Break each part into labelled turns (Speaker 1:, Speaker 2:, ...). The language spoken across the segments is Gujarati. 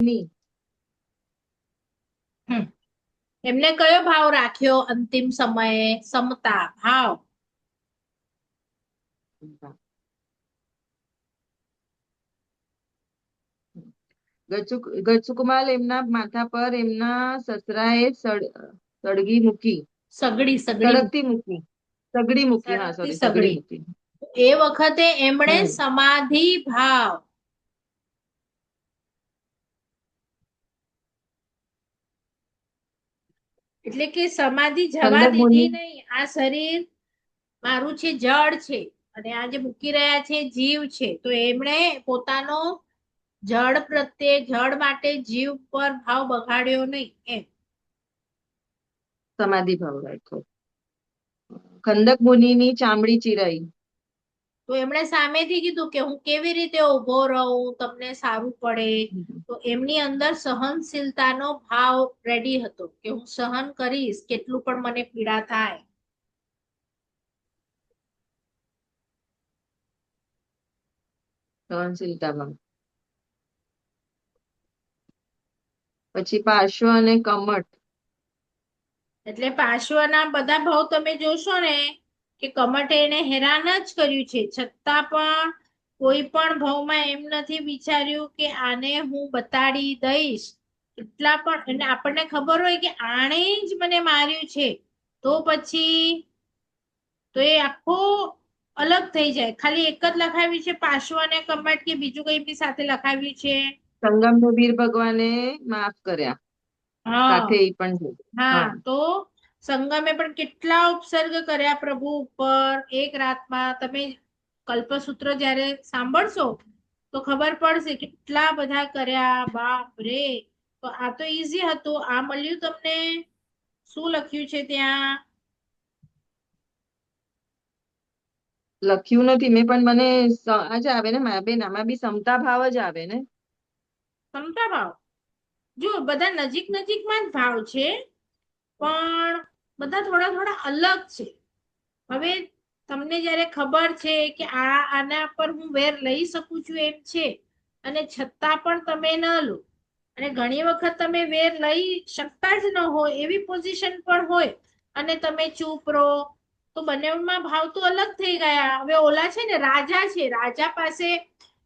Speaker 1: ની
Speaker 2: એમને કયો ભાવ રાખ્યો અંતિમ સમયે? સમતા ભાવ.
Speaker 1: ગજુકમાલ એમના માથા પર એમના સસરાએ સળગી મૂકી,
Speaker 2: સગડી સગડી
Speaker 1: સળગતી મૂકી, સગડી મૂકી, હા
Speaker 2: સળગતી
Speaker 1: સોરી, સગડી
Speaker 2: સગડી.
Speaker 1: મૂકી.
Speaker 2: એ વખતે એમણે
Speaker 1: હમ
Speaker 2: સમાધિ ભાવ. એટલે કે સમાધિ જવા
Speaker 1: કંદક મુનિ
Speaker 2: દીધી નહીં. આ શરીર મારું છે, જળ છે, અને આ જે મૂકી રહ્યા છે જીવ છે. તો એમણે પોતાનો જળ પ્રત્યે, જળ માટે જીવ પર ભાવ બગાડ્યો નહીં એમ.
Speaker 1: સમાધિ ભાવ રાખ્યો. ખંદક મુનિની ચામડી ચીરાઈ.
Speaker 2: તો એમણે સામેથી કીધું કે હું કેવી રીતે ઉભો રહું, તમને સારું પડે. તો એમની અંદર સહનશીલતાનો ભાવ રેડી હતો કે હું સહન કરીશ, કેટલું પણ મને પીડા થાય.
Speaker 1: સહનશીલતા ભાવ. પછી પાર્શ્વ અને કમઠ.
Speaker 2: એટલે પાર્શ્વના બધા ભાવ તમે જોશો ને, કે કમટે એને હેરાન જ કર્યું છે, છતાં પણ કોઈ પણ ભાવમાં એમ નથી વિચાર્યું કે આને હું બતાડી દઈશ. એટલા પણ, અને આપણને ખબર હોય કે આણે જ મને માર્યું છે, તો પછી તો એ આખો અલગ થઈ જાય. ખાલી એક જ લખાવ્યું છે પાર્શ્વ અને કમટ, કે બીજું કઈ બી સાથે લખાવ્યું છે?
Speaker 1: સંગમને વીર ભગવાને માફ કર્યા, સાથે
Speaker 2: હા.
Speaker 1: એ પણ છે.
Speaker 2: હા,
Speaker 1: હા,
Speaker 2: તો સંગમે પણ કેટલા ઉપસર્ગ કર્યા પ્રભુ ઉપર એક રાતમાં. તમે કલ્પસૂત્ર જ્યારે સાંભળશો તો ખબર પડશે કેટલા બધા કર્યા, બાપ રે. તો આ તો ઈઝી હતું, આ મળ્યું તમને. શું લખ્યું છે ત્યાં?
Speaker 1: લખ્યું નથી મેં, પણ મને આ જ આવે ને મારા બેન, આમાં બી સમતા ભાવ જ આવે ને.
Speaker 2: સમતા ભાવ. જો બધા નજીક નજીકમાં જ ભાવ છે, પણ બધા થોડા થોડા અલગ છે. હવે તમને જયારે ખબર છે કે આના પર હું વેર લઈ શકું છું એમ છે, અને છતાં પણ તમે ન લો, અને ઘણી વખત તમે વેર લઈ શકતા જ ન હોય એવી પોઝિશન પણ હોય, અને તમે ચૂપ રહો, તો બંનેમાં ભાવ તો અલગ થઈ ગયા. હવે ઓલા છે ને રાજા છે, રાજા પાસે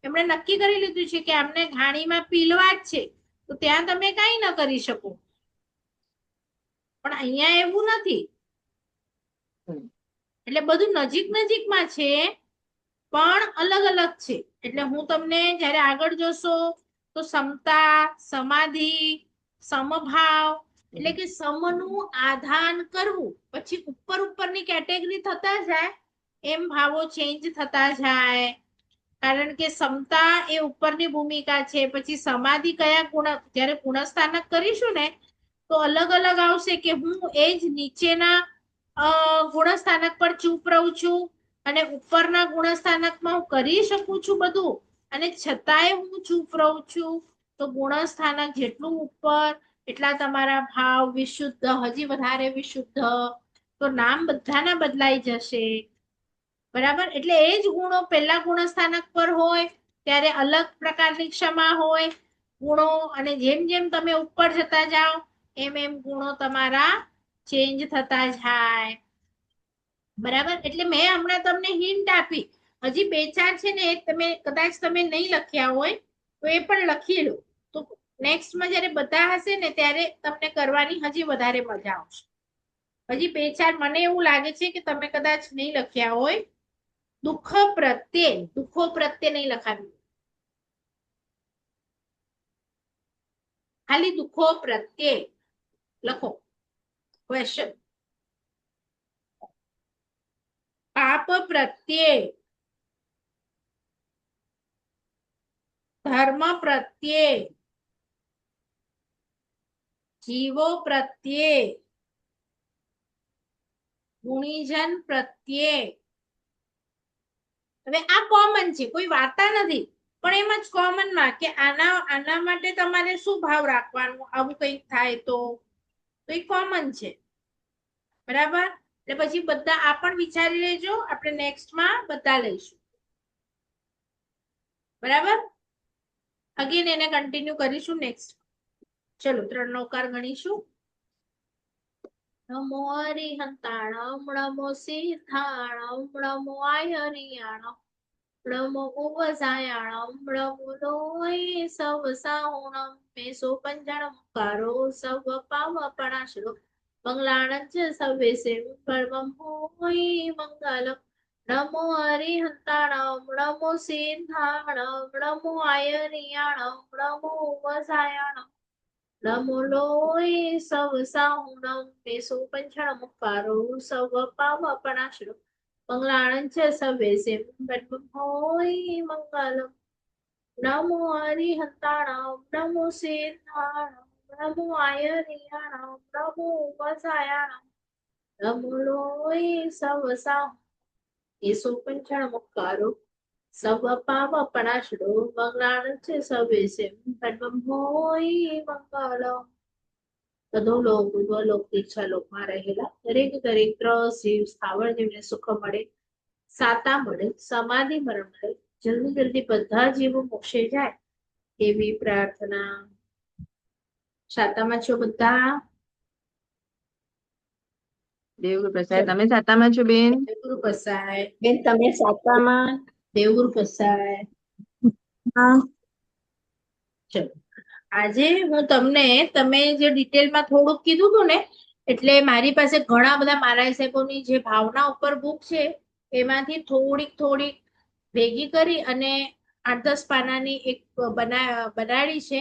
Speaker 2: એમણે નક્કી કરી લીધું છે કે આમને ઘાણીમાં પીલવા જ છે, તો ત્યાં તમે કઈ ન કરી શકો. પણ અહીંયા એવું નથી.
Speaker 1: હમ.
Speaker 2: એટલે બધું નજીક નજીકમાં છે, પણ અલગ અલગ છે. એટલે હું તમને જયારે આગળ જોશો તો સમતા, સમાધિ, સમભાવ, એટલે કે સમનું આધાન કરવું. પછી ઉપર ઉપરની કેટેગરી થતા જાય એમ ભાવો ચેન્જ થતા જાય. કારણ કે સમતા એ ઉપરની ભૂમિકા છે. પછી સમાધિ કયા ગુણ, જયારે ગુણસ્થાનક કરીશું ને તો અલગ અલગ આવશે, કે હું એ જ નીચેના ગુણસ્થાનક પર ચૂપ રહું છું, અને ઉપરના ગુણસ્થાનકમાં હું કરી શકું છું બધું, અને છતાંય હું ચૂપ રહું છું. તો ગુણસ્થાનક જેટલું ઉપર એટલા તમારા ભાવ વિશુદ્ધ, હજી વધારે વિશુદ્ધ. તો નામ બધાના બદલાઈ જશે. બરાબર. એટલે એ જ ગુણો પેલા ગુણસ્થાનક પર હોય ત્યારે અલગ પ્રકારની ક્ષમા હોય ગુણો, અને જેમ જેમ તમે ઉપર જતા જાઓ એમ એમ ગુણો તમારા ચેન્જ થતા જાય. બરાબર. એટલે મેં હમણાં તમને હિન્ટ આપી. હજી બે ચાર છે ને, એ તમે કદાચ તમે નહીં લખ્યા હોય તો એ પણ લખી લો. તો નેક્સ્ટમાં જયારે બધા હશે ને ત્યારે તમને કરવાની હજી વધારે મજા આવશે. હજી બે ચાર મને એવું લાગે છે કે તમે કદાચ નહીં લખ્યા હોય. દુઃખ પ્રત્યે, દુઃખો પ્રત્યે નહીં લખાવ્યું, ખાલી દુઃખો પ્રત્યે લખો. ક્વેશ્ચન. પાપ પ્રત્યે, ધર્મ પ્રત્યે, જીવો પ્રત્યે, ગુણીજન પ્રત્યે. હવે આ કોમન છે, કોઈ વાર્તા નથી, પણ એમ જ કોમનમાં કે આના આના માટે તમારે શું ભાવ રાખવાનું, આવું કંઈક થાય તો એ કોમન છે. બરાબર. એટલે પછી બધા આ પણ વિચારી લેજો, આપણે નેક્સ્ટમાં બધા લઈશું. બરાબર. અગેન એને કન્ટિન્યુ કરીશું નેક્સ્ટ. ચલો 3 નવકાર ગણીશું. નમો હરિહંતાણમ નમો સિદ્ધાણમ નમો આયરિયાણમ નમો ઉપજાયાણમ નમો લોય સવ સાહુણમ મેસો પંચાણમકારો સવ પાવપણાશરો મંગલાણંચ સવેસે પરમં હોય મંગલમ. નમો હરિહંતાણમ નમો સિદ્ધાણમ નમો આયરિયાણમ નમો ઉપજાયાણમ નમો લોય સવ સાહુણમ મેસો પંચાણમકારો સવ પાવપણાશરો મંગલાણંચ સવેસે પરમં હોય મંગલમ. નમો હરિહંતાણમ નમો સિદ્ધાણમ નમો આયરિયાણમ નમો ઉપજાયાણમ નમો લોય સવ સાહુણમ મેસો પંચાણમકારો સવ પાવપણાશરો મંગલાણંચ સવેસે પરમં હોય મંગલમ. બધો લોક ઉર્વલોક દીક્ષાલોકમાં રહેલા દરેક જીવ સ્થાવર જીવને સુખ મળે, સાતા મળે, સમાધિ મળે, જલ્દી જલ્દી બધા જીવો મોક્ષે જાય એવી પ્રાર્થના. સાતામાં છો બધા?
Speaker 1: દેવગુરુ પ્રસાદ, તમે સાતામાં છો બેન?
Speaker 2: દેવગુરુ પ્રસાદ.
Speaker 3: બેન તમે સાતામાં?
Speaker 2: દેવગુરુ પ્રસાદ.
Speaker 3: હા.
Speaker 2: ચલો આજે હું તમને તમે જે ડિટેલમાં થોડુંક કીધું હતું ને, એટલે મારી પાસે ઘણા બધા મારા સાહેબોની જે ભાવના ઉપર બુક છે એમાંથી થોડીક ભેગી કરી અને 8-10 પાનાની એક બનાડી છે.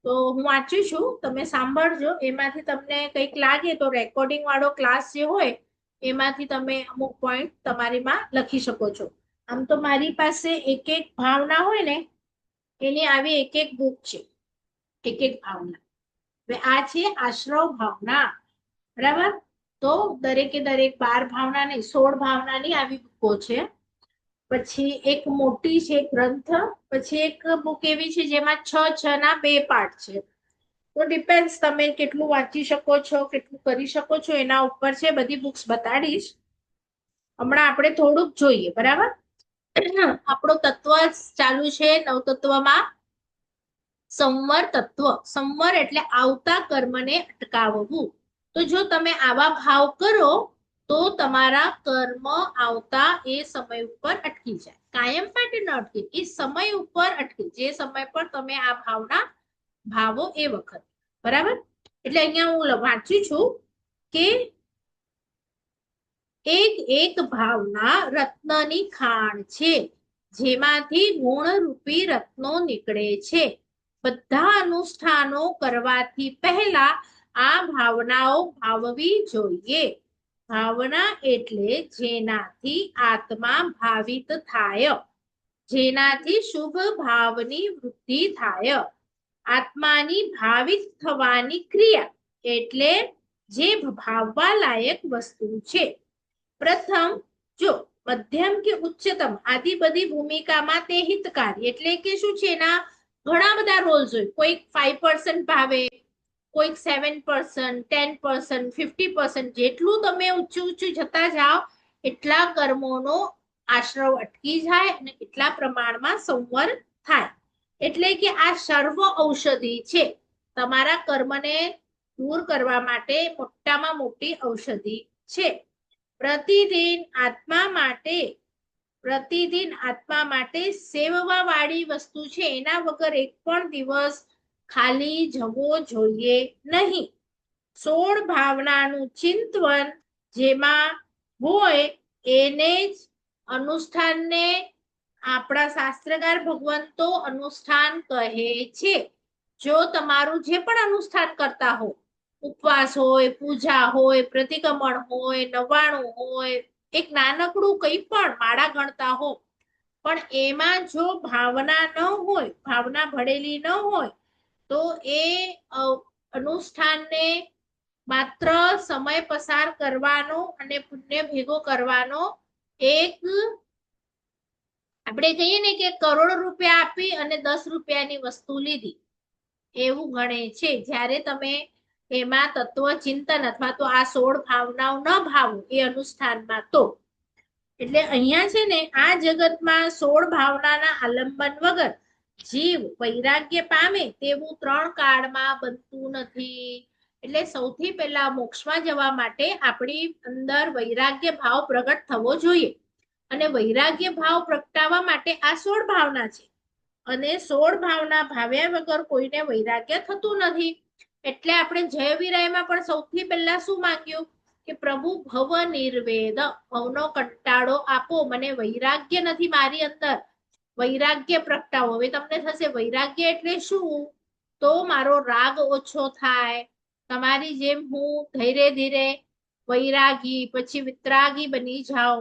Speaker 2: તો હું વાંચું છું, તમે સાંભળજો. એમાંથી તમને કંઈક લાગે તો રેકોર્ડિંગ વાળો ક્લાસ જે હોય એમાંથી તમે અમુક પોઈન્ટ તમારીમાં લખી શકો છો. આમ તો મારી પાસે એક ભાવના હોય ને એની આવી એક બુક છે, એક ભાવના. હવે આ છે આશ્રવ ભાવના, બરાબર? તો દરેકે દરેક 12 ભાવના નહીં, 16 ભાવનાની આવી બુકો છે. પછી એક મોટી છે ગ્રંથ, પછી એક બુક એવી છે જેમાં 6 ના 2 પાર્ટ છે. તો ડિપેન્ડ્સ તમે કેટલું વાંચી શકો છો, કેટલું કરી શકો છો એના ઉપર છે. બધી બુક્સ બતાડીશ. હમણાં આપણે થોડુંક જોઈએ, બરાબર? આપણો તત્વ ચાલુ છે નવતત્વમાં સંવર તત્વ. સંવર એટલે આવતા કર્મને અટકાવવું. તો જો તમે આવા ભાવ કરો તો તમારા કર્મ આવતા એ સમય ઉપર અટકી જાય. કાયમ માટે ન અટકે, એ સમય ઉપર અટકે, જે સમય પર તમે આ ભાવના ભાવો એ વખત, બરાબર? એટલે અહીંયા હું વાંચું છું કે એક ભાવના રત્નની ખાણ છે, જેમાંથી ગુણરૂપી રત્નો નીકળે છે. બધા અનુષ્ઠાનો કરવાથી પહેલા આ ભાવનાઓ ભાવવી જોઈએ. ભાવના એટલે જેનાથી આત્મા ભાવિત થાય, જેનાથી શુભ ભાવની વૃદ્ધિ થાય. આત્માની ભાવિત થવાની ક્રિયા એટલે જે ભાવવા લાયક વસ્તુ છે. પ્રથમ જો મધ્યમ કે ઉચ્ચતમ આદિ બધી ભૂમિકામાં તે હિતકારી, એટલે કે શું છે, એના ઘણા બધા રોલ્સ હોય. કોઈક 5% ભાવે, કોઈક 7%, 10%, 50%. જેટલું તમે ઊંચું જતા જાઓ એટલા કર્મોનો આશ્રવ અટકી જાય અને એટલા પ્રમાણમાં સંવર થાય. એટલે કે આ સર્વ ઔષધિ છે, તમારા કર્મને દૂર કરવા માટે મોટામાં મોટી ઔષધિ છે. પ્રતિદિન આત્મા માટે સેવવા વાળી વસ્તુ છે. એના વગર એક પણ દિવસ ખાલી જવો જોઈએ નહીં. 16 ભાવનાનું ચિંતન જેમાં હોય એને જ અનુષ્ઠાનને આપણા શાસ્ત્રકાર ભગવંતો અનુષ્ઠાન કહે છે. જો તમારું જે પણ અનુષ્ઠાન કરતા હો, ઉપવાસ હોય, પૂજા હોય, પ્રતિક્રમણ હોય, નવાણું હોય, એક નાનકડું કંઈ પણ માળા ગણતા હો, પણ એમાં જો ભાવના ન હોય, ભાવના ભળેલી ન હોય, તો એ અનુષ્ઠાનને માત્ર સમય પસાર કરવાનો અને પુણ્ય ભેગો કરવાનો એક, આપણે કહીએ ને કે કરોડ રૂપિયા આપી અને 10 રૂપિયાની વસ્તુ લીધી એવું ગણે છે. જ્યારે તમે એમાં તત્વ ચિંતન અથવા તો આ 16 ભાવનાઓ ન ભાવો એ અનુષ્ઠાનમાં તો. એટલે અહીંયા છે ને આ જગતમાં 16 ભાવનાના આલંબન વગર જીવ વૈરાગ્ય પામે તેવું 3 કાળમાં બનતું નથી. એટલે સૌથી પહેલા મોક્ષમાં જવા માટે આપણી અંદર વૈરાગ્ય ભાવ પ્રગટ થવો જોઈએ. અને વૈરાગ્ય ભાવ પ્રગટાવવા માટે આ 16 ભાવના છે. અને 16 ભાવના ભાવ્યા વગર કોઈને વૈરાગ્ય થતું નથી. એટલે આપણે જય વિરાયમાં પણ સૌથી પહેલા શું માંગ્યું કે પ્રભુ ભવ નિર્વેદ, ભવનો કંટાળો આપો, મને વૈરાગ્ય નથી મારી અંદર, વૈરાગ્ય પ્રગટાવો. હવે તમને થશે વૈરાગ્ય એટલે શું? તો મારો રાગ ઓછો થાય, તમારી જેમ હું ધીરે ધીરે વૈરાગી પછી વિતરાગી બની જાઓ.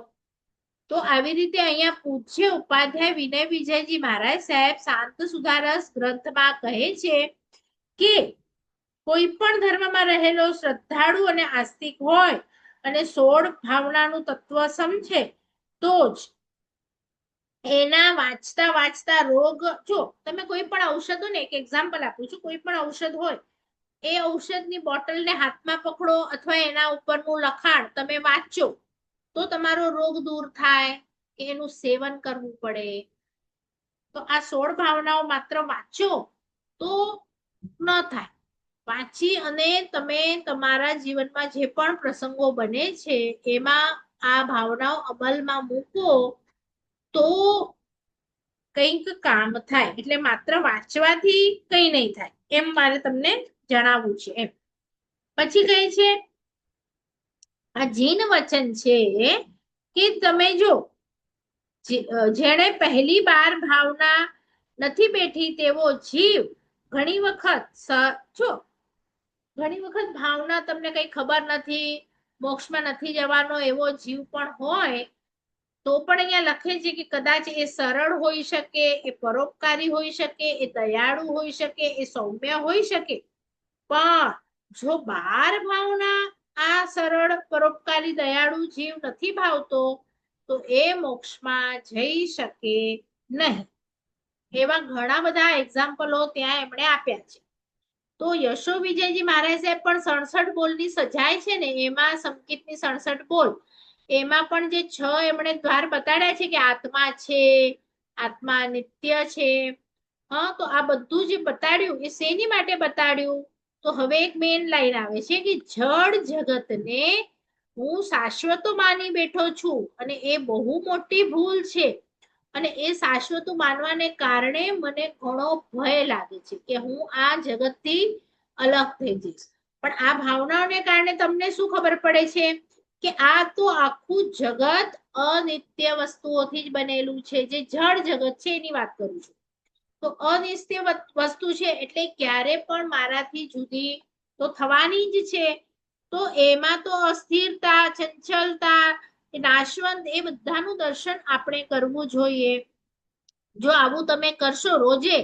Speaker 2: તો આવી રીતે અહીંયા પૂજ્ય ઉપાધ્યાય વિનય વિજયજી મહારાજ સાહેબ શાંત સુધારસ ગ્રંથમાં કહે છે કે કોઈ પણ ધર્મમાં રહેલો શ્રદ્ધાળુ અને આસ્તિક હોય અને 16 ભાવનાનું તત્વ સમજે તો જ એના વાંચતા વાંચતા રોગ, જો તમે કોઈ પણ ઔષધ હોય ને, એક એક્ઝામ્પલ આપું છું, કોઈ પણ ઔષધ હોય એ ઔષધની બોટલને હાથમાં પકડો અથવા એના ઉપરનું લખાણ તમે વાંચો તો તમારો રોગ દૂર થાય કે એનું સેવન કરવું પડે. તો આ 16 ભાવનાઓ માત્ર વાંચો તો ન થાય. વાંચી અને તમે તમારા જીવનમાં જે પણ પ્રસંગો બને છે એમાં આ ભાવનાઓ અમલમાં મૂકો તો કંઈક કામ થાય. એટલે માત્ર વાંચવાથી કંઈ નહીં થાય એમ મારે તમને જણાવવું છે એમ. પછી કહે છે આ જીન વચન છે કે તમે જો જેણે પહેલી વાર ભાવના નથી બેઠી તેવો જીવ ઘણી વખત ભાવના તમને કઈ ખબર નથી, મોક્ષમાં નથી જવાનો એવો જીવ પણ હોય તો પણ અહીંયા લખે છે કે કદાચ એ સરળ હોઈ શકે, એ પરોપકારી હોઈ શકે, એ દયાળુ હોઈ શકે, એ સૌમ્ય હોઈ શકે. પણ જો 12 ભાવના આ સરળ પરોપકારી દયાળુ જીવ નથી ભાવતો તો એ મોક્ષમાં જઈ શકે નહીં. એવા ઘણા બધા એક્ઝામ્પલો ત્યાં એમણે આપ્યા છે. તો યશો વિજયજી મહારાજ સાહેબ પણ 67 બોલની સજાય છે ને, એમાં સંકિતની 67 બોલ, એમાં પણ જે 6 એમણે દ્વાર બતાડ્યા છે કે આત્મા છે, આત્મા નિત્ય છે. હા, તો આ બધું જે બતાડ્યું એ શેની માટે બતાડ્યું? તો હવે એક મેઇન લાઈન આવે છે કે જડ જગતને હું શાશ્વત માની બેઠો છું અને એ બહુ મોટી ભૂલ છે. અને એ શાશ્વત માનવાને કારણે મને ઘણો ભય લાગે છે કે હું આ જગતથી અલગ થઈ જઈશ. પણ આ ભાવનાઓને કારણે તમને શું ખબર પડે છે કે આ તો આખું જગત અનિત્ય વસ્તુઓથી જ બનેલું છે. જે જડ જગત છે એની વાત કરું છું. તો અનિત્ય વસ્તુ છે એટલે ક્યારે પણ મારાથી જુદી તો થવાની જ છે. તો એમાં તો અસ્થિરતા, ચંચલતા, નાશવંત એ બધાનું દર્શન આપણે કરવું જોઈએ. જો આવું તમે કરશો રોજે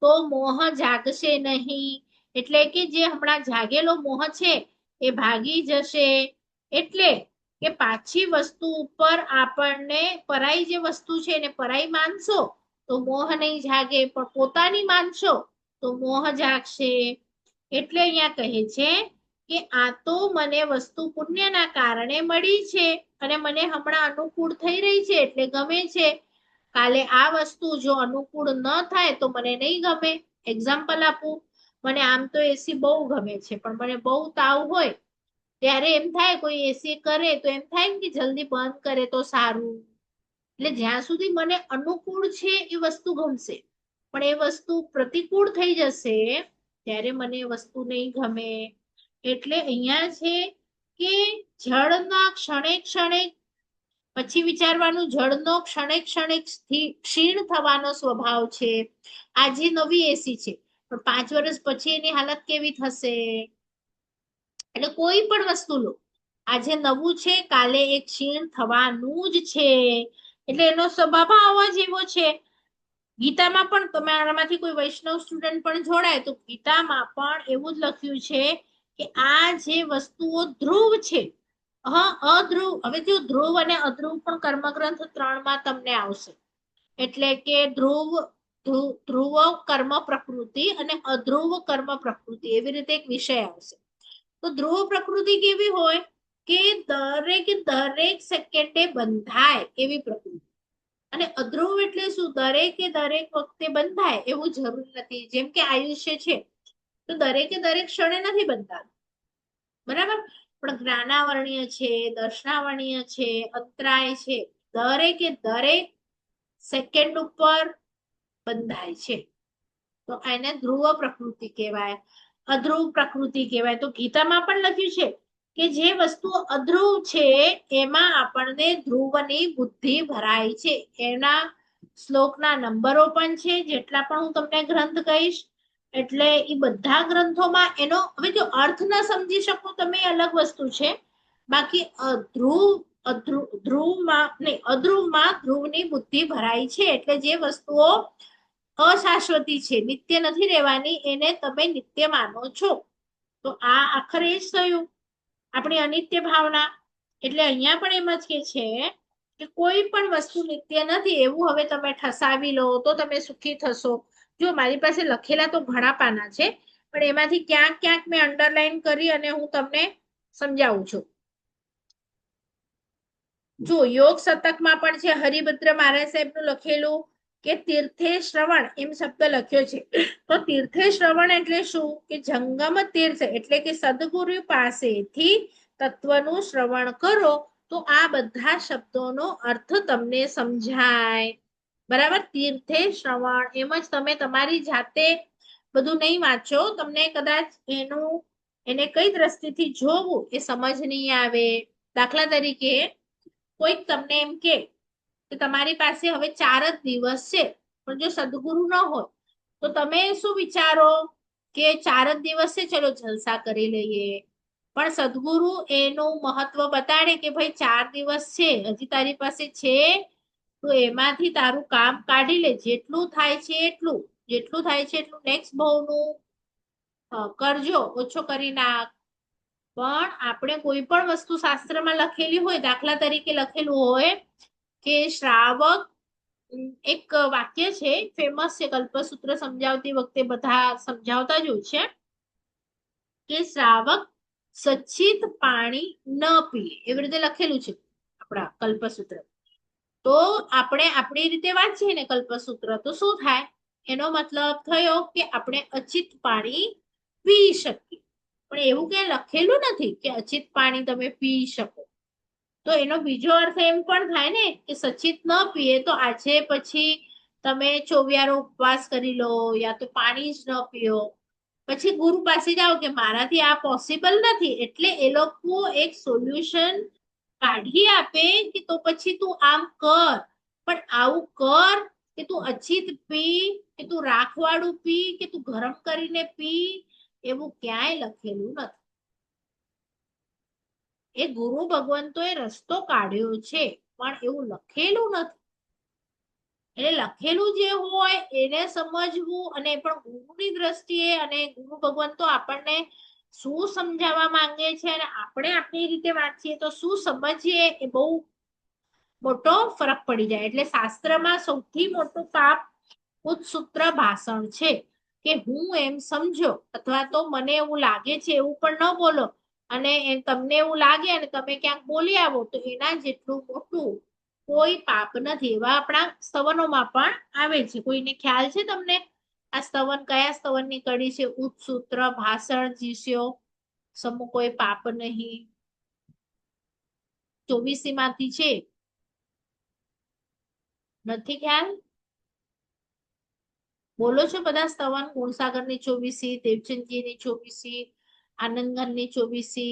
Speaker 2: તો મોહ જાગશે નહીં. એટલે કે જે હમણાં જાગેલો મોહ છે એ ભાગી જશે. એટલે કે પાછી વસ્તુ ઉપર આપણને પરાઈ જે વસ્તુ છે એને પરાઈ માનશો તો મોહ નહીં જાગે, પણ પોતાની માનશો તો મોહ જાગશે. એટલે અહીંયા કહે છે કે આ તો મને વસ્તુ પુણ્યના કારણે મળી છે અને મને હમણાં અનુકૂળ થઈ રહી છે એટલે ગમે છે. કાલે આ વસ્તુ જો અનુકૂળ ન થાય તો મને નહીં ગમે. એક્ઝામ્પલ આપું, મને આમ તો એસી બહુ ગમે છે પણ મને બહુ તાવ હોય ત્યારે એમ થાય કોઈ એસી કરે તો એમ થાય કે જલ્દી બંધ કરે તો સારું. એટલે જ્યાં સુધી મને અનુકૂળ છે એ વસ્તુ ગમશે, પણ એ વસ્તુ પ્રતિકૂળ થઈ જશે ત્યારે મને વસ્તુ નહીં ગમે. એટલે અહીંયા છે કે જળના ક્ષણે ક્ષણે પછી વિચારવાનું, જળનો ક્ષણે ક્ષણે ક્ષીણ થવાનો સ્વભાવ છે. આજે નવી એસી છે પણ 5 વર્ષ પછી એની હાલત કેવી થશે? એટલે કોઈ પણ વસ્તુ લો, આજે નવું છે કાલે એ ક્ષીણ થવાનું જ છે. એટલે એનો સ્વભાવ જ એવો છે. ગીતામાં પણ તમારામાંથી કોઈ વૈષ્ણવ સ્ટુડન્ટ પણ જોડાય તો ગીતામાં પણ એવું જ લખ્યું છે કે આ જે વસ્તુઓ ધ્રુવ છે, અધ્રુવ. હવે જો ધ્રુવ અને અધ્રુવ પણ કર્મગ્રંથ 3 તમને આવશે. એટલે કે ધ્રુવ કર્મ પ્રકૃતિ અને અધ્રુવ કર્મ પ્રકૃતિ એવી રીતે એક વિષય આવશે. તો ધ્રુવ પ્રકૃતિ કેવી હોય કે દરેક સેકન્ડે બંધાય એવી પ્રકૃતિ, અને અધ્રુવ એટલે શું? દરેકે દરેક વખતે બંધાય એવું જરૂરી નથી. જેમ કે આયુષ્ય છે તો દરેકે દરેક ક્ષણે નથી બંધાતું, બરાબર? પણ જ્ઞાનાવર્ણ્ય છે, દર્શનાવર્ણ્ય છે, અંતરાય છે, દરેકે દરેક સેકન્ડ ઉપર બંધાય છે. તો એને ધ્રુવ પ્રકૃતિ કહેવાય, અધ્રુવ પ્રકૃતિ કહેવાય. તો ગીતામાં પણ લખ્યું છે કે જે વસ્તુ અધ્રુવ છે એમાં આપણને ધ્રુવની બુદ્ધિ ભરાય છે. એના શ્લોકના નંબરો પણ છે, જેટલા પણ હું તમને ગ્રંથ કહીશ. એટલે એ બધા ગ્રંથોમાં એનો હવે જો અર્થ ન સમજી શકો તમે એ અલગ વસ્તુ છે. બાકી ધ્રુવમાં નહીં, અધ્રુવમાં ધ્રુવની બુદ્ધિ ભરાય છે. એટલે જે વસ્તુઓ અશાશ્વતી છે, નિત્ય નથી રહેવાની, એને તમે નિત્ય માનો છો. તો આ આખરે જ થયું આપણી અનિત્ય ભાવના. એટલે અહીંયા પણ એમ જ કે છે કે કોઈ પણ વસ્તુ નિત્ય નથી એવું હવે તમે ઠસાવી લો તો તમે સુખી થશો. જો મારી પાસે લખેલા તો ઘણા પાના છે, પણ એમાંથી ક્યાંક ક્યાંક મેં અંડરલાઈન કરી અને હું તમને સમજાવું છું. જો યોગ શતકમાં પણ છે, હરિભદ્ર મહારાજ સાહેબનું લખેલું કે તીર્થે શ્રવણ એમ શબ્દ લખ્યો છે. તો તીર્થે શ્રવણ એટલે શું? કે જંગમ તીર્થ એટલે કે સદગુરુ પાસેથી તત્વનું શ્રવણ કરો તો આ બધા શબ્દોનો અર્થ તમને સમજાય, બરાબર? તીર્થે શ્રવણ એમ જ તમે તમારી જાતે બધું નહીં વાંચો, તમને કદાચ એને કઈ દ્રષ્ટિથી જોવું એ સમજ નહીં આવે. દાખલા તરીકે કોઈક તમને એમ કે તમારી પાસે હવે 4 જ દિવસ છે, પણ જો સદગુરુ ન હોય તો તમે શું વિચારો કે 4 જ દિવસ છે, ચલો જલસા કરી લઈએ. પણ સદગુરુ એનું મહત્વ બતાડે કે ભાઈ 4 દિવસ છે હજી તારી પાસે છે, તો એમાંથી તારું કામ કાઢી લે, જેટલું થાય છે એટલું, જેટલું થાય છે એટલું નેક્સ્ટ ભાવનું કરજો, ઓછો કરી નાખ. પણ આપણે કોઈ પણ વસ્તુ શાસ્ત્રમાં લખેલી હોય, દાખલા તરીકે લખેલું હોય કે શ્રાવક, એક વાક્ય છે ફેમસ છે, કલ્પસૂત્ર સમજાવતી વખતે બધા સમજાવતા જ હોય છે કે શ્રાવક સચ્ચિત પાણી ન પીએ, એવી રીતે લખેલું છે આપણા કલ્પસૂત્ર. તો આપણે આપણી રીતે વાંચીએ ને કલ્પસૂત્ર તો શું થાય? એનો મતલબ થયો કે આપણે અચિત પાણી પી શકીએ. પણ એવું ક્યાં લખેલું નથી કે અચિત પાણી તમે પી શકો. તો એનો બીજો અર્થ એમ પણ થાય ને કે સચિત ન પીએ તો આજે પછી તમે 24 ઉપવાસ કરી લો યા તો પાણી જ ન પીઓ, પછી ગુરુ પાસે જાઓ કે મારાથી આ પોસિબલ નથી, એટલે એ લોકો એક સોલ્યુશન કાઢી આપે કે તો પછી તું આમ કર. પણ આવું કર કે તું અચિત પી, કે તું રાખવાળું પી, કે તું ગરમ કરીને પી, એવું ક્યાંય લખેલું નથી. એ ગુરુ ભગવંતોએ રસ્તો કાઢ્યો છે, પણ એવું લખેલું નથી. એટલે લખેલું જે હોય એને સમજવું, અને પણ ગુરુની દ્રષ્ટિએ, અને ગુરુ ભગવંતો આપણને શું સમજાવવા માંગે છે અને આપણે આપણી રીતે વાંચીએ તો શું સમજીએ એ બહુ મોટો ફરક પડી જાય. એટલે શાસ્ત્રમાં સૌથી મોટું પાપ ઉત્સૂત્ર ભાષણ છે કે હું એમ સમજો, અથવા તો મને એવું લાગે છે એવું પણ ન બોલો, અને તમને એવું લાગે અને તમે ક્યાંક બોલી આવો તો એના જેટલું મોટું કોઈ પાપ નથી. એવા આપણા સ્તવનોમાં પણ આવે છે. કોઈને ખ્યાલ છે તમને આ સ્તવન કયા સ્તવનની કડી છે? ઉત્સૂત્ર ભાષણ જીસ્યો સમૂહ કોઈ પાપ નહીં, 24 માંથી છે. નથી ખ્યાલ? બોલો છો બધા સ્તવન. ગુણસાગરની 24, દેવચંદજીની 24, આનંદગણની 24,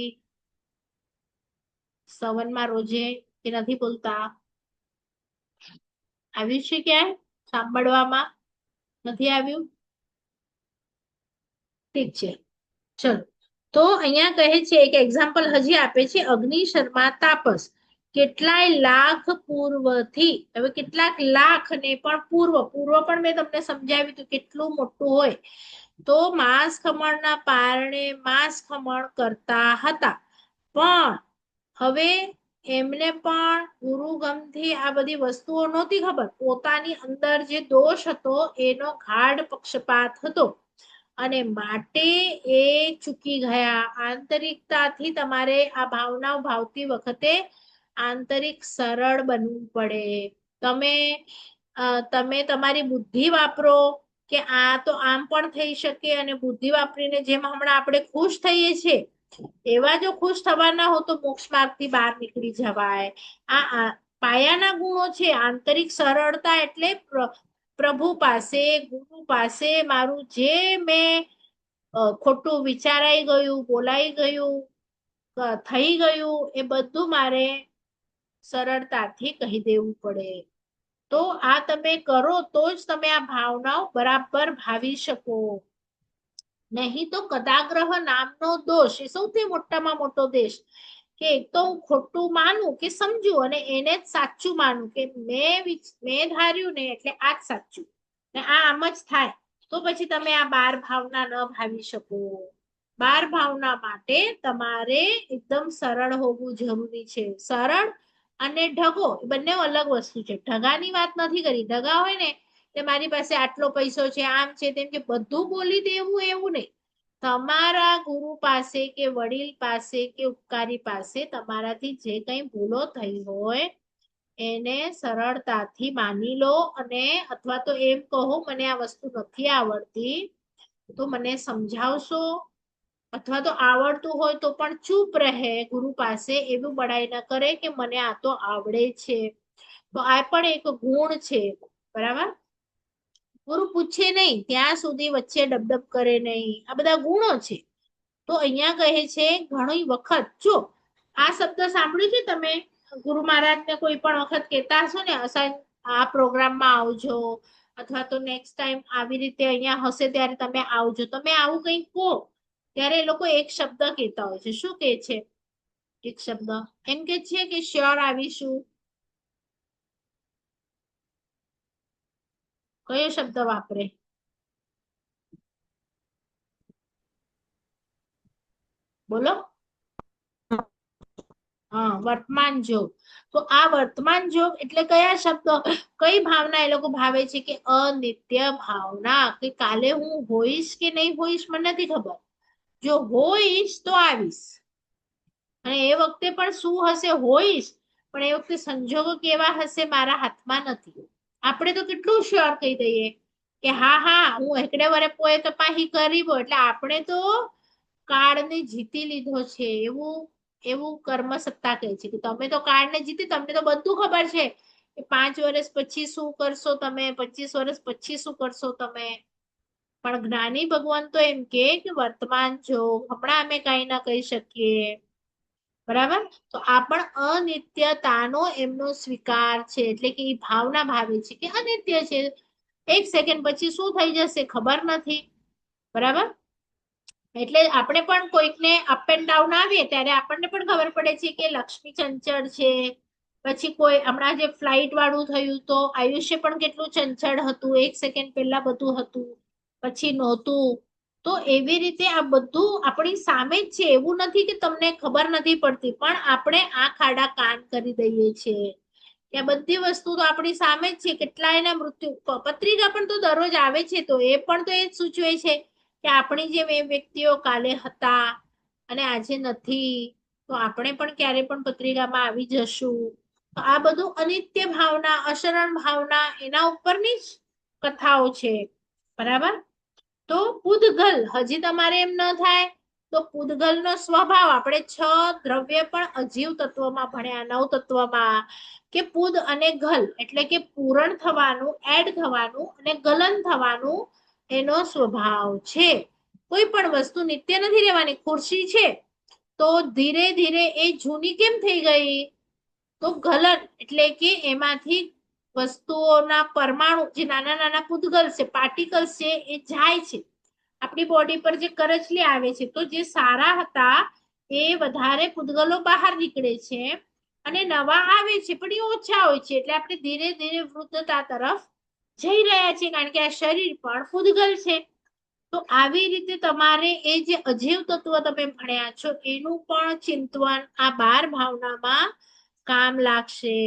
Speaker 2: સ્તવનમાં રોજે કે નથી બોલતા? આવ્યું છે ક્યાંય સાંભળવામાં? નથી આવ્યું? ઠીક છે, ચલો. તો અહીંયા કહે છે એક એક્ઝામ્પલ હજી આપે છે, અગ્નિ શર્મા તાપસ કેટલાય લાખ પૂર્વથી, હવે કેટલાક લાખ ને પણ પૂર્વ પણ મેં તમને સમજાવ્યું હતું કેટલું મોટું હોય. તો માંસ ખમણના પારણે માંસ ખમણ કરતા હતા, પણ હવે એમને પણ ગુરુગમથી આ બધી વસ્તુઓ નહોતી ખબર. પોતાની અંદર જે દોષ હતો એનો ગાઢ પક્ષપાત હતો, અને માટે એ ચૂકી ગયા. આંતરિકતાથી તમારે આ ભાવના ભાવતી વખતે આંતરિક સરળ બનવું પડે. તમે તમે તમારી બુદ્ધિ વાપરો કે આ તો આમ પણ થઈ શકે, અને બુદ્ધિ વાપરીને જેમ હમણાં આપણે ખુશ થઈએ છીએ એવા જો ખુશ થવાના હો તો મોક્ષ માર્ગથી બહાર નીકળી જવાય. આ પાયાના ગુણો છે. આંતરિક સરળતા એટલે પ્રભુ પાસે, ગુરુ પાસે મારું જે મેં ખોટું વિચારાઈ ગયું, બોલાઈ ગયું, થઈ ગયું, એ બધું મારે સરળતાથી કહી દેવું પડે. તો આ તમે કરો તો જ તમે આ ભાવનાઓ બરાબર ભાવી શકો. નહીં તો કદાગ્રહ નામનો દોષ એ સૌથી મોટામાં મોટો દેશ, કે એક તો હું ખોટું માનું કે સમજુ અને એને જ સાચું માનું કે મેં ધાર્યું ને એટલે આ જ સાચું, ને આ આમ જ થાય. તો પછી તમે આ 12 ભાવના ન ભાવી શકો. 12 ભાવના માટે તમારે એકદમ સરળ હોવું જરૂરી છે. સરળ અને ઢગો બંને અલગ વસ્તુ છે. ઢગાની વાત નથી કરી. ઢગા હોય ને કે મારી પાસે આટલો પૈસો છે, આમ છે, તેમ છે, બધું બોલી દેવું એવું નહીં. તમારા ગુરુ પાસે કે વડીલ પાસે કે ઉપકારી પાસે તમારાથી જે કંઈ ભૂલો થઈ હોય એને સરળતાથી માની લો, અને અથવા તો એમ કહો મને આ વસ્તુ નથી આવડતી તો મને સમજાવશો, અથવા તો આવડતું હોય તો પણ ચૂપ રહે ગુરુ પાસે, એવું બડાઈ ન કરે કે મને આ તો આવડે છે. તો આ પણ એક ગુણ છે. બરાબર. ગુરુ પૂછે નહીં ત્યાં સુધી વચ્ચે ડબડબ કરે નહીં. આ બધા ગુણો છે. તો અહીંયા કહે છે ઘણી વખત, જો આ શબ્દ સાંભળ્યું છે તમે, ગુરુ મહારાજને કોઈ પણ વખત કહેતા હશો ને આ પ્રોગ્રામમાં આવજો, અથવા તો નેક્સ્ટ ટાઈમ આવી રીતે અહીંયા હશે ત્યારે તમે આવજો, તમે આવું કંઈક કહો ત્યારે એ લોકો એક શબ્દ કહેતા હોય છે. શું કહે છે? એક શબ્દ એમ કે છે કે શ્યોર આવીશું. કયો શબ્દ વાપરે? બોલો. હા, વર્તમાન જોગ. તો આ વર્તમાન જોગ એટલે કયા શબ્દ, કઈ ભાવના એ લોકો ભાવે છે? કે અનિત્ય ભાવના, કે કાલે હું હોઈશ કે નહીં હોઈશ મને નથી ખબર, જો હોઈશ તો આવીશ, અને એ વખતે પણ શું હશે, હોઈશ પણ એ વખતે સંજોગો કેવા હશે મારા હાથમાં નથી. આપણે તો કેટલું શ્યોર કહી દઈએ કે હા હા હું એકડે વરે પોએ તપાહી કરીબો, એટલે આપણે તો કાળને જીતી લીધો છે એવું એવું કર્મ સત્તા કહે છે કે તમે તો કાળને જીતી, તમને તો બધું ખબર છે કે 5 વર્ષ પછી શું કરશો તમે, 25 વર્ષ પછી શું કરશો તમે. પણ જ્ઞાની ભગવાન તો એમ કે વર્તમાન જો હમણાં અમે કઈ ના કહી શકીએ. બરાબર. તો આ પણ અનિત્યતાનો એમનો સ્વીકાર છે. એટલે કે એ ભાવના ભાવે છે કે અનિત્ય છે, 1 સેકન્ડ પછી શું થઈ જશે ખબર નથી. બરાબર. એટલે આપણે પણ કોઈકને અપ એન્ડ ડાઉન આવીએ ત્યારે આપણને પણ ખબર પડે છે કે લક્ષ્મી ચંચળ છે. પછી કોઈ હમણાં જે ફ્લાઇટ વાળું થયું તો આયુષ્ય પણ કેટલું ચંચળ હતું, 1 સેકન્ડ પહેલા બધું હતું પછી નહોતું. તો એવી રીતે આ બધું આપણી સામે જ છે. એવું નથી કે તમને ખબર નથી પડતી, પણ આપણે આંખ આડા કાન કરી દઈએ છીએ કે આ બધી વસ્તુ તો આપણી સામે જ છે. કેટલાયના મૃત્યુ, પત્રિકા પણ તો દરરોજ આવે છે, તો એ પણ તો એ જ સૂચવે છે કે આપણી જેમ એ વ્યક્તિઓ કાલે હતા અને આજે નથી, તો આપણે પણ ક્યારે પણ પત્રિકામાં આવી જશું. તો આ બધું અનિત્ય ભાવના, અશરણ ભાવના, એના ઉપરની જ કથાઓ છે. બરાબર. તો પૂદગલ, હજી તમારે એમ ન થાય તો પૂદગલનો સ્વભાવ, આપણે 6 દ્રવ્ય પણ અજીવ તત્વમાં ભણ્યા, 9 તત્વમાં, કે પૂદ અને ગલ એટલે કે પૂરણ થવાનું, એડ થવાનું અને ગલન થવાનું એનો સ્વભાવ છે. કોઈ પણ વસ્તુ નિત્ય નથી રહેવાની. ખુરશી છે તો ધીરે ધીરે એ જૂની કેમ થઈ ગઈ? તો ગલન એટલે કે એમાંથી વસ્તુઓના પરમાણુ, જે નાના નાના પૂદગલ છે, પાર્ટિકલ્સ છે, એ જાય છે. આપણી બોડી પર જે કરચલી આવે છે, તો જે સારા હતા એ વધારે પૂદગલો બહાર નીકળે છે અને નવા આવે છે, પણ એ ઓછા હોય છે. એટલે આપણે ધીરે ધીરે વૃદ્ધતા તરફ જઈ રહ્યા છીએ, કારણ કે આ શરીર પણ પૂદગલ છે. તો આવી રીતે તમારે એ જે અજીવ તત્વ તમે ભણ્યા છો એનું પણ ચિંતન આ 12 ભાવનામાં કામ લાગશે.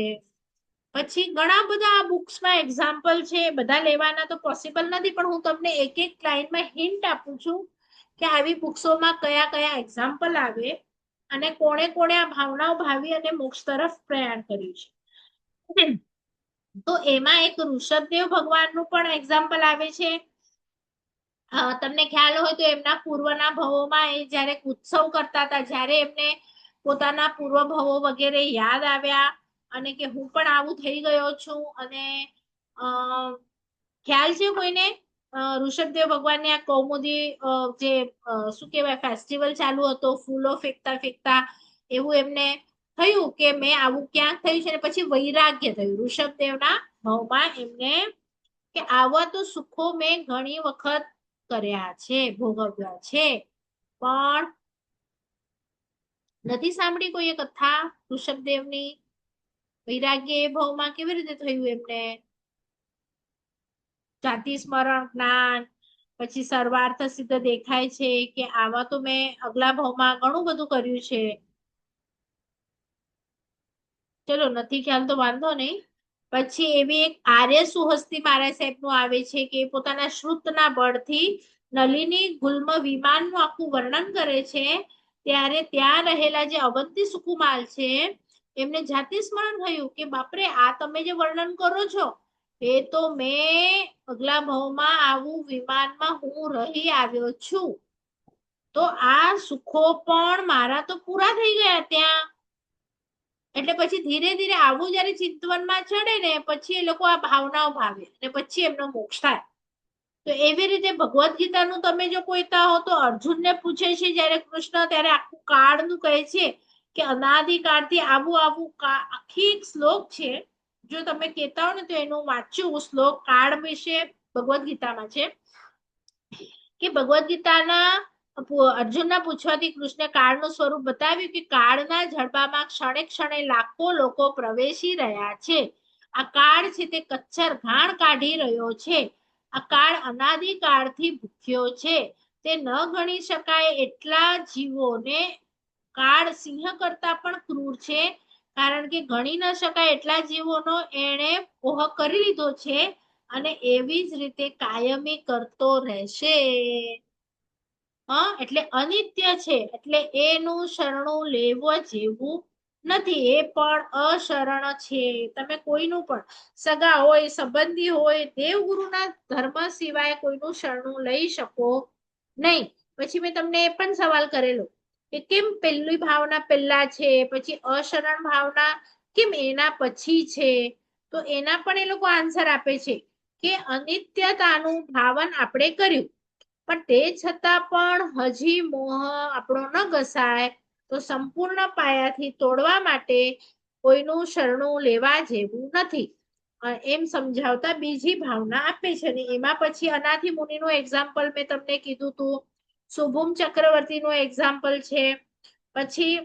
Speaker 2: પછી ઘણા બધા બુક્સમાં એક્ઝામ્પલ છે, બધા લેવાના તો પોસિબલ નથી, પણ હું તમને એક એક લાઈનમાં હિન્ટ આપું છું કે આવી બુક્સોમાં કયા કયા એક્ઝામ્પલ આવે અને કોણે કોણે આ ભાવનાઓ ભાવી અને મોક્ષ તરફ પ્રયાણ કર્યું છે. તો એમાં એક ઋષભદેવ ભગવાનનું પણ એક્ઝામ્પલ આવે છે. તમને ખ્યાલ હોય તો એમના પૂર્વના ભવોમાં એ જ્યારે ઉત્સવ કરતા હતા, જ્યારે એમને પોતાના પૂર્વ ભવો વગેરે યાદ આવ્યા અને કે હું પણ આવું થઈ ગયો છું, અને અ ખ્યાલ છે કોઈને ઋષભદેવ ભગવાનની આ કૌમુદી જે શું કહેવાય ફેસ્ટિવલ ચાલુ હતો, ફૂલો ફેંકતા ફેંકતા એવું એમને થયું કે મેં આવું ક્યાંક થયું છે, અને પછી વૈરાગ્ય થયું ઋષભદેવના ભાવમાં એમને કે આવા તો સુખો મેં ઘણી વખત કર્યા છે, ભોગવ્યા છે, પણ નથી સાંભળી કોઈએ કથા ઋષભદેવની? વૈરાગ્ય એ ભાવમાં કેવી રીતે થયું એમને? જાતિ સ્મરણ જ્ઞાન, પછી સર્વાર્થ સિદ્ધ દેખાય છે કે આવા તો મેં અગલા ભાવમાં ઘણું બધું કર્યું છે. ચલો નથી ખ્યાલ તો વાંધો નહીં. પછી એવી એક આર્ય સુહસ્તી મહારાજ સાહેબ નું આવે છે કે પોતાના શ્રુતના બળથી નલિની ગુલ્મ વિમાનનું આખું વર્ણન કરે છે. ત્યારે ત્યાં રહેલા જે અવંતી સુકુમાલ છે એમને જાતિ સ્મરણ થયું કે બાપરે, આ તમે જે વર્ણન કરો છો એ તો મેં અગલા ભાવમાં આવું વિમાનમાં હું રહી આવ્યો છું, તો આ સુખો પણ મારા તો પૂરા થઈ ગયા ત્યાં. એટલે પછી ધીરે ધીરે આવું જયારે ચિંતવનમાં ચડે ને પછી એ લોકો આ ભાવનાઓ ભાવે અને પછી એમનો મોક્ષ થાય. તો એવી રીતે ભગવદ્ ગીતાનું તમે જો કોઈતા હો તો અર્જુનને પૂછે છે જયારે કૃષ્ણ, ત્યારે આખું કાળનું કહે છે કે અનાદિકાળથી આવું આવું આખી એક શ્લોક છે, જો તમે કહેતા હો ને તો એનું વાંચ્યું શ્લોક કાળ વિશે ભગવદ્ ગીતામાં છે કે ભગવદ્ ગીતાના અર્જુનના પૂછવાથી કૃષ્ણ કાળનું સ્વરૂપ બતાવ્યું કે કાળના જડબામાં ક્ષણે ક્ષણે લાખો લોકો પ્રવેશી રહ્યા છે. આ કાળ છે તે કચ્છર ઘાણ કાઢી રહ્યો છે. આ કાળ અનાદિકાળથી ભૂખ્યો છે, તે ન ગણી શકાય એટલા જીવોને કાળ સિંહ કરતા પણ ક્રૂર છે, કારણ કે ગણી ન શકાય એટલા જીવોનો એણે મોહ કરી લીધો છે અને એવી જ રીતે કાયમી કરતો રહેશે. એટલે અનિત્ય છે, એટલે એનું શરણું લેવું જેવું નથી, એ પણ અશરણ છે. તમે કોઈનું પણ સગા હોય, સંબંધી હોય, દેવગુરુના ધર્મ સિવાય કોઈનું શરણું લઈ શકો નહીં. પછી મેં તમને એ પણ સવાલ કરેલો કે કેમ પહેલી ભાવના પહેલા છે, પછી અશરણ ભાવના કેમ એના પછી છે? તો એના પણ એ લોકો આન્સર આપે છે કે અનિત્યતાનું ભાવન આપણે કર્યું, પણ તે છતાં પણ હજી મોહ આપણો ન ઘસાય, તો સંપૂર્ણ પાયાથી તોડવા માટે કોઈનું શરણું લેવા જેવું નથી, એમ સમજાવતા બીજી ભાવના આપે છે. અને એમાં પછી અનાથિ મુનિનું એક્ઝામ્પલ મેં તમને કીધું તું, શુભમ ચક્રવર્તીનું એક્ઝામ્પલ છે. પછી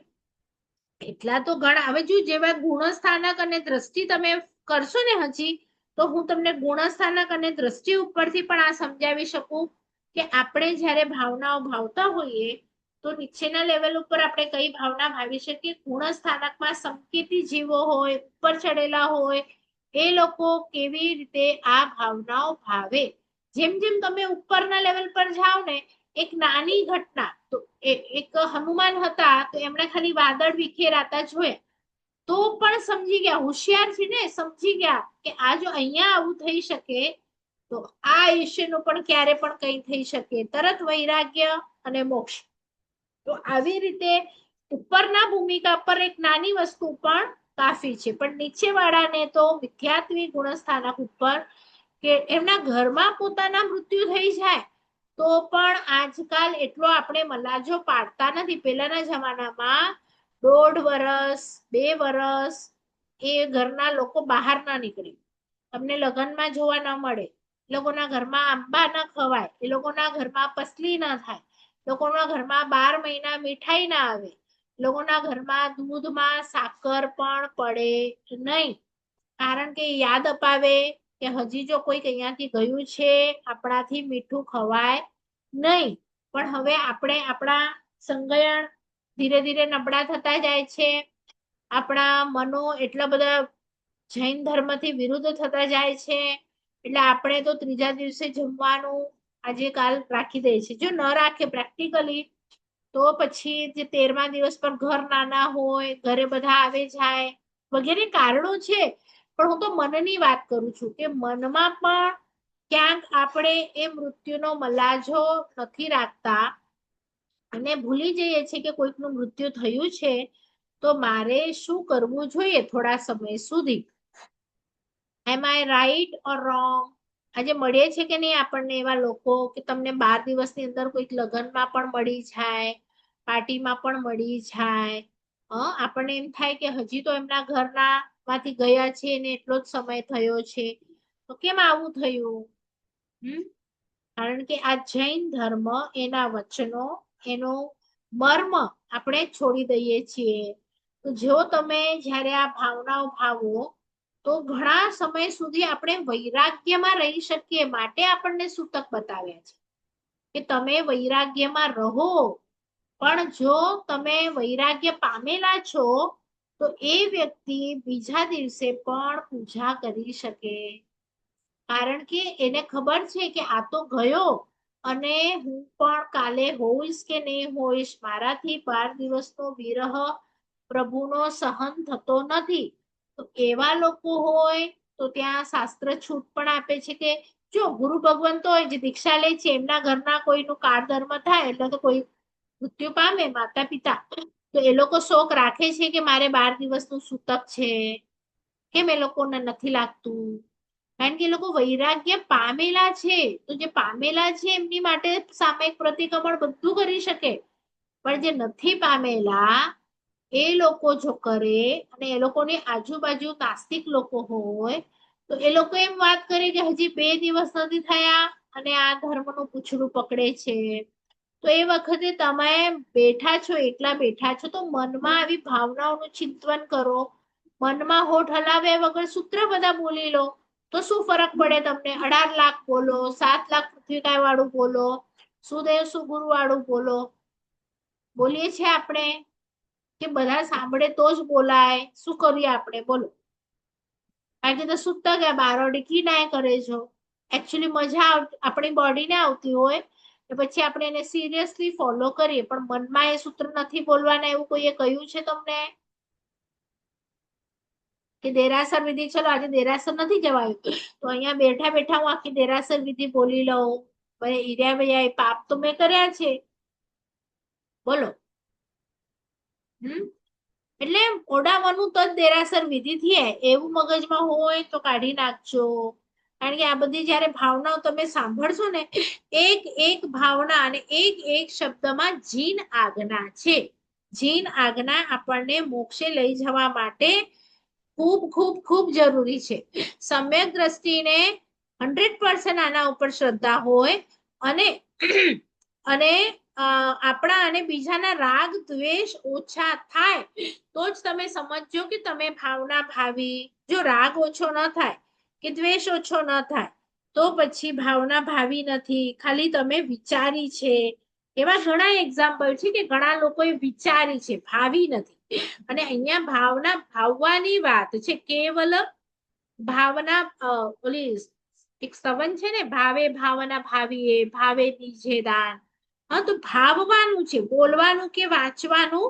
Speaker 2: એટલા તો ઘણા, હવે જો જેવા ગુણસ્થાનક અને દ્રષ્ટિ તમે કરશો ને હજી, તો હું તમને ગુણસ્થાનક અને દ્રષ્ટિ ઉપરથી પણ આ સમજાવી શકું કે આપણે જ્યારે ભાવનાઓ ભાવતા હોઈએ તો નીચેના લેવલ ઉપર આપણે કઈ ભાવના ભાવી શકીએ. ગુણસ્થાનકમાં સંકેતી જીવો હોય, ઉપર ચડેલા હોય, એ લોકો કેવી રીતે આ ભાવનાઓ ભાવે. જેમ જેમ તમે ઉપરના લેવલ પર જાઓ ને, એક નાની ઘટના, તો એક હનુમાન હતા તો એમણે ખાલી વાદળ વિખેરાતા જોયા તો પણ સમજી ગયા, હોશિયાર છે ને, સમજી ગયા કે આ જો અહીંયા આવું થઈ શકે તો આ આયુષ્યનું પણ ક્યારે પણ કઈ થઈ શકે, તરત વૈરાગ્ય અને મોક્ષ. તો આવી રીતે ઉપરના ભૂમિકા પર એક નાની વસ્તુ પણ કાફી છે, પણ નીચે વાળાને તો મિથ્યાત્વી ગુણસ્થાનક ઉપર કે એમના ઘરમાં પોતાના મૃત્યુ થઈ જાય તો પણ આજકાલ એટલો આપણે મલાજો પાડતા નથી. પહેલાના જમાનામાં 1.5 વર્ષ 2 વર્ષ એ ઘરના લોકો બહાર ના નીકળે, તમને લગ્નમાં જોવા ન મળે, લોકોના ઘરમાં આંબા ન ખવાય, એ લોકોના ઘરમાં પસલી ના થાય, લોકોના ઘરમાં 12 મહિના મીઠાઈ ના આવે, લોકોના ઘરમાં દૂધમાં સાકર પણ પડે નહીં, કારણ કે યાદ અપાવે કે હજી જો કોઈક અહીંયાથી ગયું છે, આપણાથી મીઠું ખવાય નહીં. પણ હવે આપણે આપણા સંગયણ ધીરે ધીરે નબળા થતા જાય છે, આપણા મનો એટલા બધા જૈન ધર્મથી વિરુદ્ધ થતા જાય છે, એટલે આપણે તો ત્રીજા દિવસે જમવાનું આજે કાલ રાખી દે છે. જો ન રાખે પ્રેક્ટિકલી તો પછી જે 13મા દિવસ પર ઘર નાના હોય, ઘરે બધા આવે જાય વગેરે કારણો છે, પણ હું તો મનની વાત કરું છું કે મનમાં પણ ક્યાંક આપણે એ મૃત્યુનો મલાજો નથી રાખતા અને ભૂલી જઈએ છીએ કે કોઈકનું મૃત્યુ થયું છે તો મારે શું કરવું જોઈએ થોડા સમય સુધી. એમ આઈ રાઈટ ઓર રોંગ? આજે મળીએ છે કે નહીં આપણને એવા લોકો કે તમને 12 દિવસની અંદર કોઈક લગ્નમાં પણ મળી જાય, પાર્ટીમાં પણ મળી જાય. આપણને એમ થાય કે હજી તો એમના ઘરના માંથી ગયા છે ને એટલો જ સમય થયો છે, તો કેમ આવું થયું? કારણ કે આ જૈન ધર્મ, એના વચનો, એનો મર્મ આપણે છોડી દઈએ છીએ. તો જો તમે જ્યારે આ ભાવનાઓ ભાવો તો ઘણા સમય સુધી આપણે વૈરાગ્યમાં રહી શકીએ, માટે આપણને સૂતક બતાવ્યા છે કે તમે વૈરાગ્યમાં રહો. પણ જો તમે વૈરાગ્ય પામેલા છો તો એ વ્યક્તિ બીજા દિવસે પણ પૂજા કરી શકે, કારણ કે એને ખબર છે કે આ તો ગયો અને હું પણ કાલે હોઈશ કે નહીં હોઈશ, મારાથી 12 દિવસનો વિરહ પ્રભુનો સહન થતો નથી. તો એવા લોકો હોય તો ત્યાં શાસ્ત્ર છૂટ પણ આપે છે કે જો ગુરુ ભગવંતો હોય જે દીક્ષા લે છે, એમના ઘરના કોઈનું કાળ ધર્મ થાય એટલે તો કોઈ મૃત્યુ પામે, માતા પિતા, તો એ લોકો શોક રાખે છે કે મારે 12 દિવસનું સૂતક છે, કેમ એ લોકોને નથી લાગતું? કારણ કે એ લોકો વૈરાગ્ય પામેલા છે. તો જે પામેલા છે એમની માટે સામયિક પ્રતિક્રમણ બધું કરી શકે, પણ જે નથી પામેલા એ લોકો જો કરે અને એ લોકોની આજુબાજુ નાસ્તિક લોકો હોય તો એ લોકો એમ વાત કરે કે હજી 2 દિવસ નથી થયા અને આ ધર્મનું પૂછડું પકડે છે. તો એ વખતે તમે બેઠા છો, એકલા બેઠા છો, તો મનમાં આવી ભાવનાઓનું ચિંતન કરો. મનમાં હોઠ હલાવ્યા વગર સૂત્ર બધા બોલી લો તો શું ફરક પડે તમને? 18 લાખ બોલો, 7 લાખ પૃથ્વીકાય વાળું બોલો, સુદેવ સુગુરુ વાળું બોલો, બોલીએ છીએ આપણે કે બધા સાંભળે તો જ બોલાય? શું કરીએ આપણે બોલો? કારણ કે તો સૂતક ગયા બારોડી કી ના કરે છો. એકચ્યુઅલી મજા આપણી બોડીને આવતી હોય પછી આપણે એને સિરિયસલી ફોલો કરીએ, પણ મનમાં એ સૂત્ર નથી બોલવાના એવું કોઈએ કહ્યું છે તમને? કે દેરાસર વિધિ, ચલો આજે દેરાસર નથી જવાયું તો અહીંયા બેઠા બેઠા હું આખી દેરાસર વિધિ બોલી લઉં, ભાઈ ઈર્યા ભાઈ એ પાપ તો મેં કર્યા છે, બોલો. એટલે ઓડાવાનું તો જ દેરાસર વિધિ થયે એવું મગજમાં હોય તો કાઢી નાખજો. કારણ કે આ બધી જયારે ભાવનાઓ તમે સાંભળશો ને, એક એક ભાવના અને એક એક શબ્દમાં જીન આજ્ઞા છે. જીન આજ્ઞા આપણને મોક્ષે લઈ જવા માટે ખૂબ ખૂબ ખૂબ જરૂરી છે. સમ્યક દ્રષ્ટિને 100% આના ઉપર શ્રદ્ધા હોય અને અને આપણા અને બીજાના રાગ દ્વેષ ઓછા થાય તો જ તમે સમજજો કે તમે ભાવના ભાવી. જો રાગ ઓછો ન થાય કે દ્વેષ ઓછો ન થાય તો પછી ભાવના ભાવી નથી, ખાલી તમે વિચારી છે. એવા ઘણા એક્ઝામ્પલ છે કે ઘણા લોકોએ વિચારી છે, ભાવી નથી. અને અહીંયા ભાવના ભાવવાની વાત છે, કેવલ ભાવના ઓલી એક સ્તવન છે ને, ભાવે ભાવના ભાવીએ ભાવે દીજે દાન. તો ભાવવાનું છે, બોલવાનું કે વાંચવાનું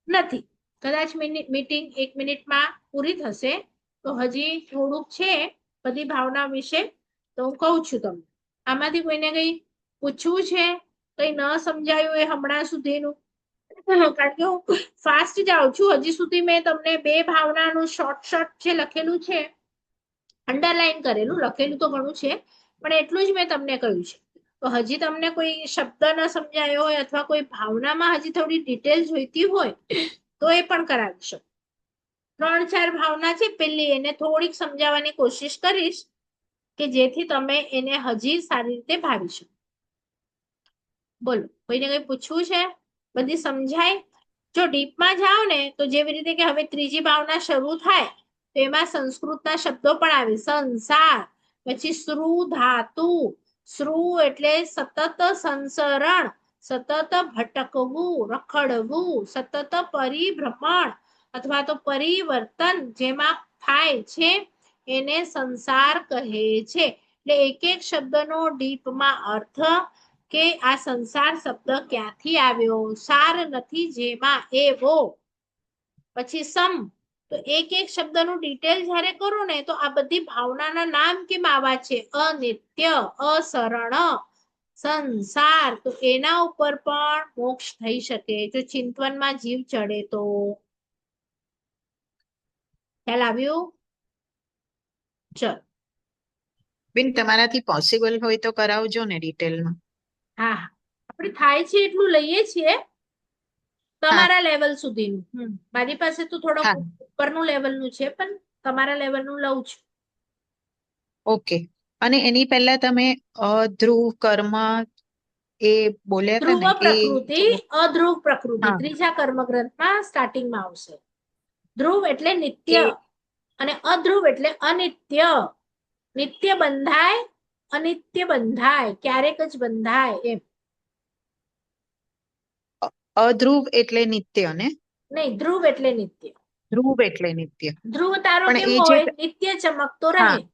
Speaker 2: નથી. કદાચ મીટિંગ 1 મિનિટમાં પૂરી થશે તો હજી થોડુંક છે બધી ભાવના વિશે, તો હું કહું છું તમને. આમાંથી કોઈને કઈ પૂછવું છે? કઈ ન સમજાયું એ હમણાં સુધીનું? કારણ કે હું ફાસ્ટ જાઉં છું. હજી સુધી મેં તમને 2 ભાવનાનું શોર્ટ જે લખેલું છે, અંડરલાઈન કરેલું, લખેલું તો ઘણું છે પણ એટલું જ મેં તમને કહ્યું છે. તો હજી તમને કોઈ શબ્દ ન સમજાયો હોય અથવા કોઈ ભાવનામાં હજી થોડી ડિટેલ જોઈતી હોય તો એ પણ કરાવી શકો. 3-4 ભાવના છે, પેલી એને થોડીક સમજાવવાની કોશિશ કરીશ કે જેથી તમે એને હજી સારી રીતે ભાવી શકો. બોલો, કોઈને કઈ પૂછવું છે? બધી સમજાય? જો ડીપમાં જાઓ ને તો જેવી રીતે કે હવે ત્રીજી ભાવના શરૂ થાય તો એમાં સંસ્કૃતના શબ્દો પણ આવે. સંસાર, પછી શ્રુ ધાતુ, શ્રુ એટલે સતત સંસરણ, સતત ભટકવું, રખડવું, સતત પરિભ્રમણ અથવા તો પરિવર્તન જેમાં થાય છે એને સંસાર કહે છે. એટલે એક એક શબ્દનો ડીપમાં અર્થ કે આ સંસાર શબ્દ ક્યાંથી આવ્યો, સાર નથી જેમાં એવો. પછી સમ તો એક એક શબ્દનું ડિટેલ જ્યારે કરો ને તો આ બધી ભાવનાના નામ કેમ આવા છે? અનિત્ય, અસરણ, સંસાર. તો એના ઉપર પણ મોક્ષ થઈ શકે જો ચિંતવનમાં જીવ ચડે તો. ખ્યાલ આવ્યું? ચલ.
Speaker 4: બેન તમારાથી પોસિબલ હોય તો કરાવજો ને ડિટેલમાં.
Speaker 2: હા હા આપણે થાય છે એટલું લઈએ છીએ તમારા લેવલ સુધીનું. મારી પાસે તો થોડોક
Speaker 4: હા
Speaker 2: ઉપરનું લેવલનું છે પણ તમારા લેવલનું લઉં છું.
Speaker 4: ઓકે. અને એની પહેલા તમે અધ્રુવ કર્મ એ બોલ્યા હતા
Speaker 2: ધ્રુવ
Speaker 4: ને એ
Speaker 2: પ્રકૃતિ, અધ્રુવ પ્રકૃતિ
Speaker 4: હા
Speaker 2: ત્રીજા કર્મગ્રંથમાં સ્ટાર્ટિંગમાં આવશે. ધ્રુવ એટલે
Speaker 4: કે
Speaker 2: નિત્ય અને અધ્રુવ એટલે અનિત્ય. નિત્ય બંધાય, અનિત્ય બંધાય, ક્યારેક જ બંધાય એમ.
Speaker 4: અધ્રુવ એટલે નિત્ય ને
Speaker 2: નહીં, ધ્રુવ એટલે નિત્ય.
Speaker 4: ધ્રુવ એટલે નિત્ય.
Speaker 2: ધ્રુવ તારો
Speaker 4: પણ
Speaker 2: કેવો
Speaker 4: એ જે
Speaker 2: હોય? નિત્ય ચમકતો
Speaker 4: હા
Speaker 2: રહે.